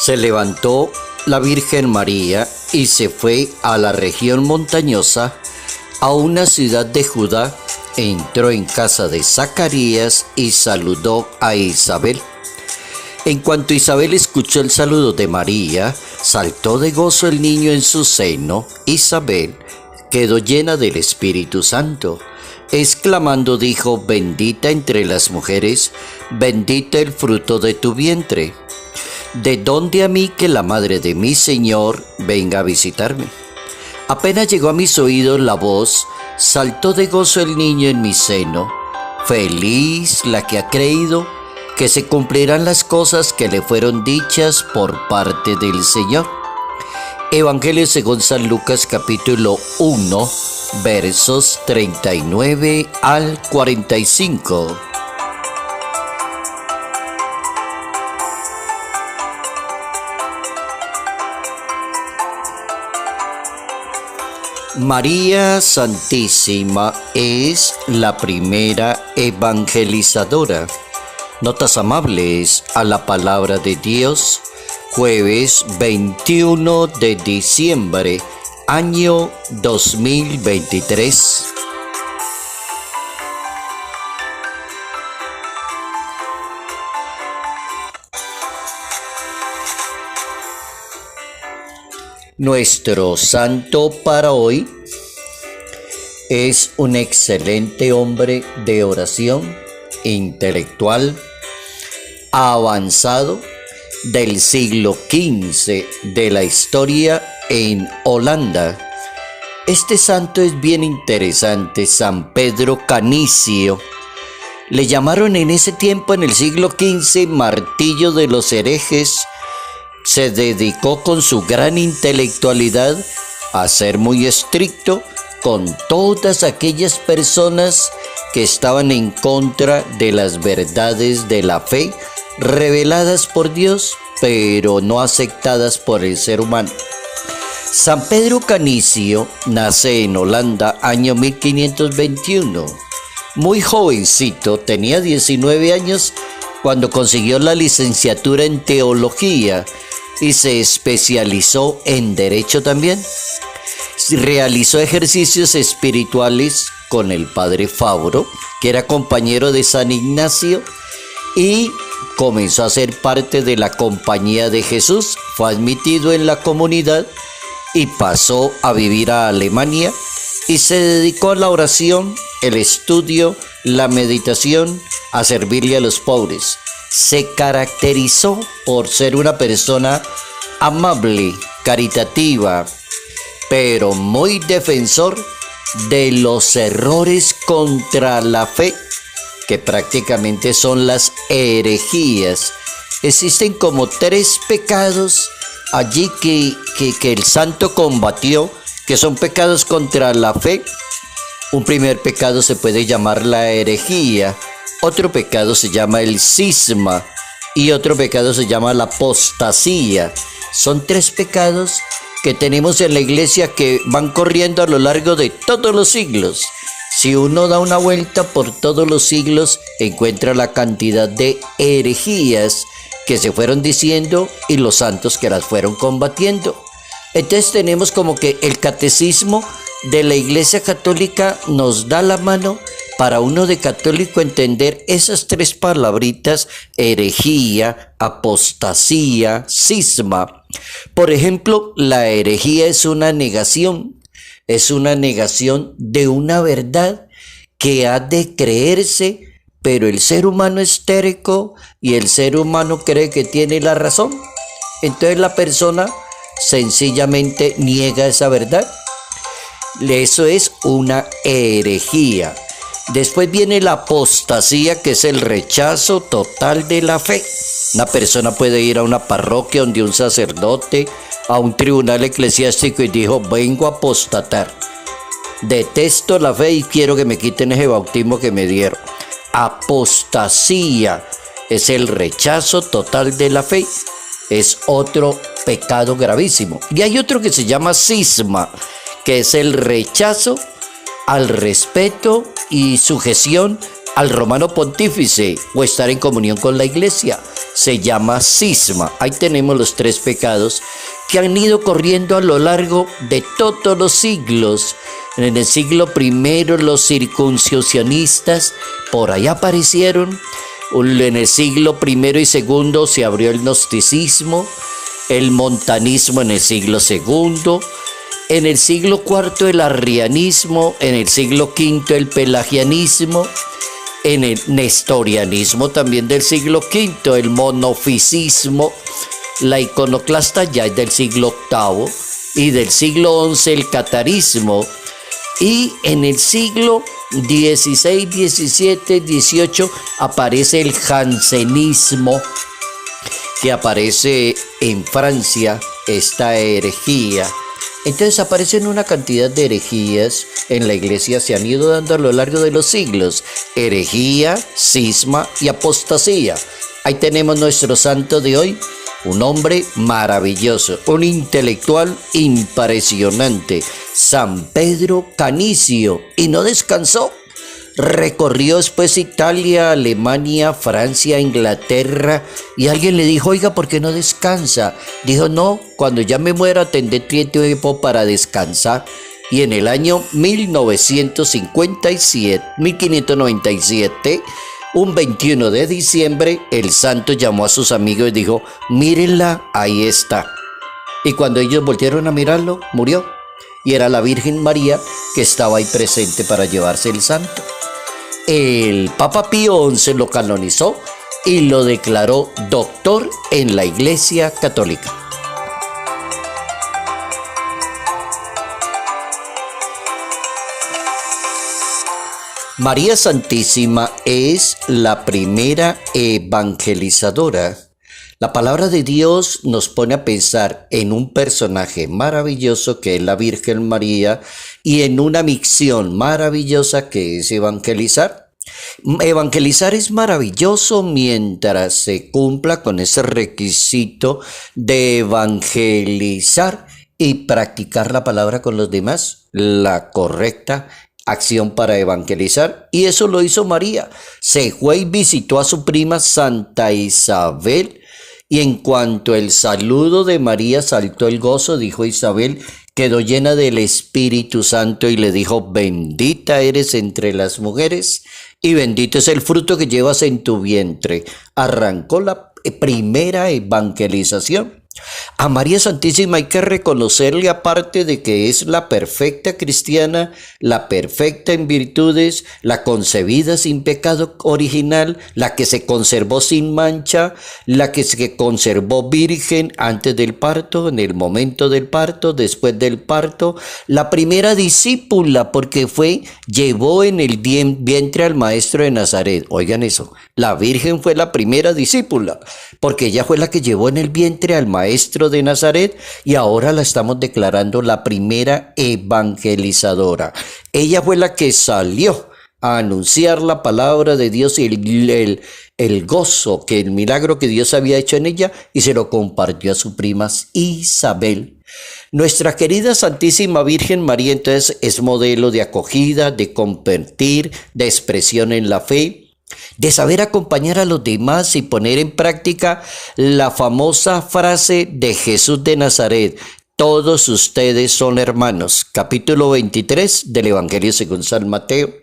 Se levantó la Virgen María y se fue a la región montañosa, a una ciudad de Judá. Entró en casa de Zacarías y saludó a Isabel. En cuanto Isabel escuchó el saludo de María, saltó de gozo el niño en su seno. Isabel quedó llena del Espíritu Santo. Exclamando dijo: bendita entre las mujeres, bendito el fruto de tu vientre. ¿De dónde a mí que la madre de mi Señor venga a visitarme? Apenas llegó a mis oídos la voz, saltó de gozo el niño en mi seno. Feliz la que ha creído que se cumplirán las cosas que le fueron dichas por parte del Señor. Evangelio según San Lucas, capítulo 1, versos 39 al 45. María Santísima es la primera evangelizadora. Notas amables a la palabra de Dios. Jueves 21 de diciembre, año 2023. Nuestro santo para hoy es un excelente hombre de oración, intelectual, avanzado, del siglo XV de la historia en Holanda. Este santo es bien interesante, San Pedro Canicio. Le llamaron en ese tiempo, en el siglo XV, martillo de los herejes. Se dedicó con su gran intelectualidad a ser muy estricto con todas aquellas personas que estaban en contra de las verdades de la fe reveladas por Dios, pero no aceptadas por el ser humano. San Pedro Canicio nace en Holanda, año 1521. Muy jovencito, tenía 19 años cuando consiguió la licenciatura en teología y se especializó en derecho también. Realizó ejercicios espirituales con el padre Fauro, que era compañero de San Ignacio, y comenzó a ser parte de la Compañía de Jesús. Fue admitido en la comunidad y pasó a vivir a Alemania y se dedicó a la oración, el estudio, la meditación, a servirle a los pobres. Se caracterizó por ser una persona amable, caritativa, pero muy defensor de los errores contra la fe, que prácticamente son las herejías. Existen como 3 pecados allí que el santo combatió, que son pecados contra la fe. Un primer pecado se puede llamar la herejía, otro pecado se llama el cisma y otro pecado se llama la apostasía. Son 3 pecados que tenemos en la iglesia que van corriendo a lo largo de todos los siglos. Si uno da una vuelta por todos los siglos, encuentra la cantidad de herejías que se fueron diciendo y los santos que las fueron combatiendo. Entonces tenemos como que el catecismo de la Iglesia Católica nos da la mano para uno de católico entender esas 3 palabritas: herejía, apostasía, cisma. Por ejemplo, la herejía es una negación de una verdad que ha de creerse, pero el ser humano es terco y el ser humano cree que tiene la razón. Entonces la persona sencillamente niega esa verdad. Eso es una herejía. Después viene la apostasía, que es el rechazo total de la fe. Una persona puede ir a una parroquia donde un sacerdote, a un tribunal eclesiástico, y dijo: vengo a apostatar. Detesto la fe y quiero que me quiten ese bautismo que me dieron. Apostasía es el rechazo total de la fe. Es otro pecado gravísimo. Y hay otro que se llama cisma, que es el rechazo al respeto y sujeción al romano pontífice o estar en comunión con la iglesia. Se llama cisma. Ahí tenemos los tres pecados que han ido corriendo a lo largo de todos los siglos. En el siglo I los circunccionistas por ahí aparecieron. En el siglo I y II se abrió el gnosticismo, el montanismo en el siglo II, en el siglo IV el arrianismo, en el siglo V el pelagianismo, en el nestorianismo también del siglo V, el monofisismo, la iconoclasta ya es del siglo VIII, y del siglo XI el catarismo, y en el siglo XVI, XVII, XVIII aparece el jansenismo, que aparece en Francia, esta herejía. Entonces aparecen una cantidad de herejías en la iglesia, se han ido dando a lo largo de los siglos: herejía, cisma y apostasía. Ahí tenemos nuestro santo de hoy, un hombre maravilloso, un intelectual impresionante, San Pedro Canicio, y no descansó. Recorrió después Italia, Alemania, Francia, Inglaterra, y alguien le dijo: oiga, ¿por qué no descansa? Dijo: no, cuando ya me muera tendré tiempo para descansar. Y en el año 1597, un 21 de diciembre, el santo llamó a sus amigos y dijo: mírenla, ahí está. Y cuando ellos volvieron a mirarlo, murió. Y era la Virgen María que estaba ahí presente para llevarse el santo. El Papa Pío XI lo canonizó y lo declaró doctor en la Iglesia Católica. María Santísima es la primera evangelizadora. La palabra de Dios nos pone a pensar en un personaje maravilloso que es la Virgen María y en una misión maravillosa que es evangelizar. Evangelizar es maravilloso mientras se cumpla con ese requisito de evangelizar y practicar la palabra con los demás, la correcta acción para evangelizar. Y eso lo hizo María. Se fue y visitó a su prima Santa Isabel, y en cuanto el saludo de María saltó el gozo, dijo Isabel, quedó llena del Espíritu Santo y le dijo: bendita eres entre las mujeres y bendito es el fruto que llevas en tu vientre. Arrancó la primera evangelización. A María Santísima hay que reconocerle, aparte de que es la perfecta cristiana, la perfecta en virtudes, la concebida sin pecado original, la que se conservó sin mancha, la que se conservó virgen antes del parto, en el momento del parto, después del parto, la primera discípula, porque llevó en el vientre al maestro de Nazaret. Oigan eso, la Virgen fue la primera discípula, porque ella fue la que llevó en el vientre al maestro de Nazaret, y ahora la estamos declarando la primera evangelizadora. Ella fue la que salió a anunciar la palabra de Dios y el gozo, que el milagro que Dios había hecho en ella, y se lo compartió a su prima Isabel. Nuestra querida Santísima Virgen María entonces es modelo de acogida, de compartir, de expresión en la fe, de saber acompañar a los demás y poner en práctica la famosa frase de Jesús de Nazaret: todos ustedes son hermanos. Capítulo 23 del Evangelio según San Mateo.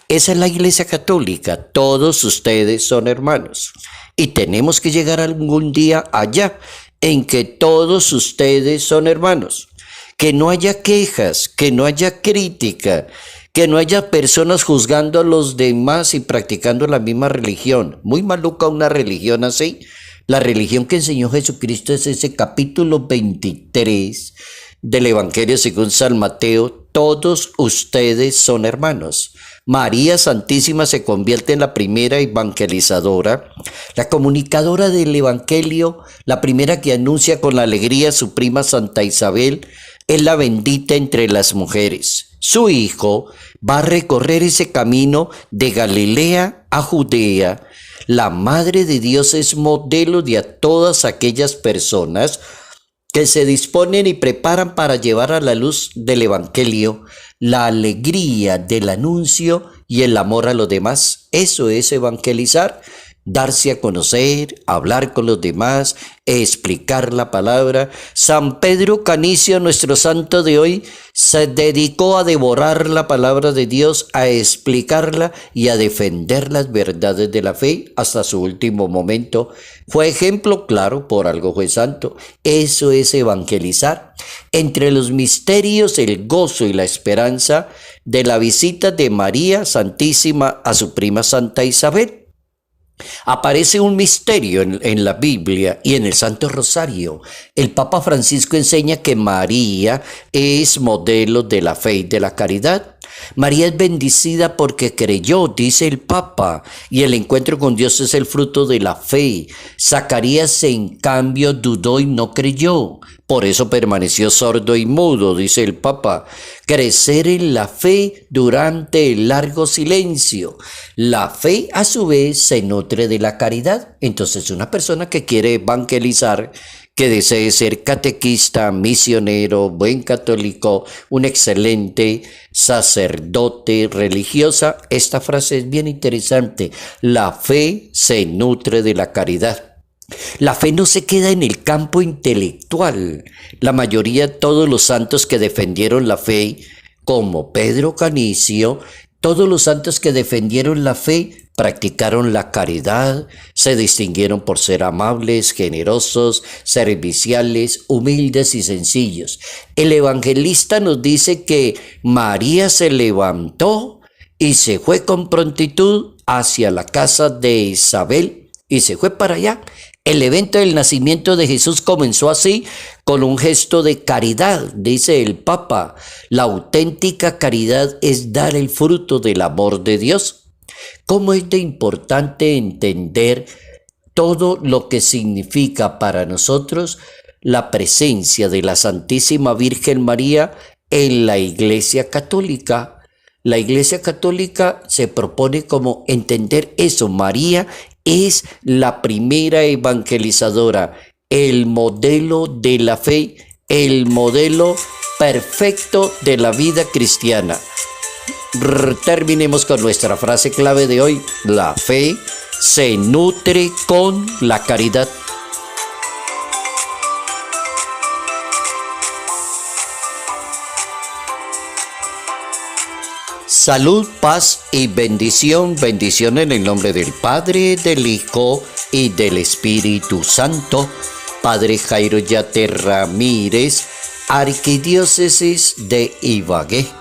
Esa es la Iglesia Católica: todos ustedes son hermanos. Y tenemos que llegar algún día allá en que todos ustedes son hermanos. Que no haya quejas, que no haya crítica, que no haya personas juzgando a los demás y practicando la misma religión. Muy maluca una religión así. La religión que enseñó Jesucristo es ese capítulo 23 del Evangelio según San Mateo: todos ustedes son hermanos. María Santísima se convierte en la primera evangelizadora, la comunicadora del Evangelio, la primera que anuncia con alegría a su prima Santa Isabel. Es la bendita entre las mujeres. Su hijo va a recorrer ese camino de Galilea a Judea. La Madre de Dios es modelo de a todas aquellas personas que se disponen y preparan para llevar a la luz del Evangelio la alegría del anuncio y el amor a los demás. Eso es evangelizar, darse a conocer, hablar con los demás, explicar la palabra. San Pedro Canicio, nuestro santo de hoy, se dedicó a devorar la palabra de Dios, a explicarla y a defender las verdades de la fe hasta su último momento. Fue ejemplo, claro, por algo fue santo. Eso es evangelizar. Entre los misterios, el gozo y la esperanza de la visita de María Santísima a su prima Santa Isabel. Aparece un misterio en la Biblia y en el Santo Rosario. El Papa Francisco enseña que María es modelo de la fe y de la caridad. María es bendecida porque creyó, dice el Papa, y el encuentro con Dios es el fruto de la fe. Zacarías, en cambio, dudó y no creyó. Por eso permaneció sordo y mudo, dice el Papa. Crecer en la fe durante el largo silencio. La fe, a su vez, se nutre de la caridad. Entonces, una persona que quiere evangelizar, que desee ser catequista, misionero, buen católico, un excelente sacerdote, religiosa, esta frase es bien interesante. La fe se nutre de la caridad. La fe no se queda en el campo intelectual. La mayoría, todos los santos que defendieron la fe, como Pedro Canicio, todos los santos que defendieron la fe practicaron la caridad, se distinguieron por ser amables, generosos, serviciales, humildes y sencillos. El evangelista nos dice que María se levantó y se fue con prontitud hacia la casa de Isabel y se fue para allá. El evento del nacimiento de Jesús comenzó así, con un gesto de caridad, dice el Papa. La auténtica caridad es dar el fruto del amor de Dios. ¿Cómo es de importante entender todo lo que significa para nosotros la presencia de la Santísima Virgen María en la Iglesia Católica? La Iglesia Católica se propone como entender eso. María es la primera evangelizadora, el modelo de la fe, el modelo perfecto de la vida cristiana. Terminemos con nuestra frase clave de hoy. La fe se nutre con la caridad. Salud, paz y bendición. Bendición en el nombre del Padre, del Hijo y del Espíritu Santo. Padre Jairo Yate Ramírez, Arquidiócesis de Ibagué.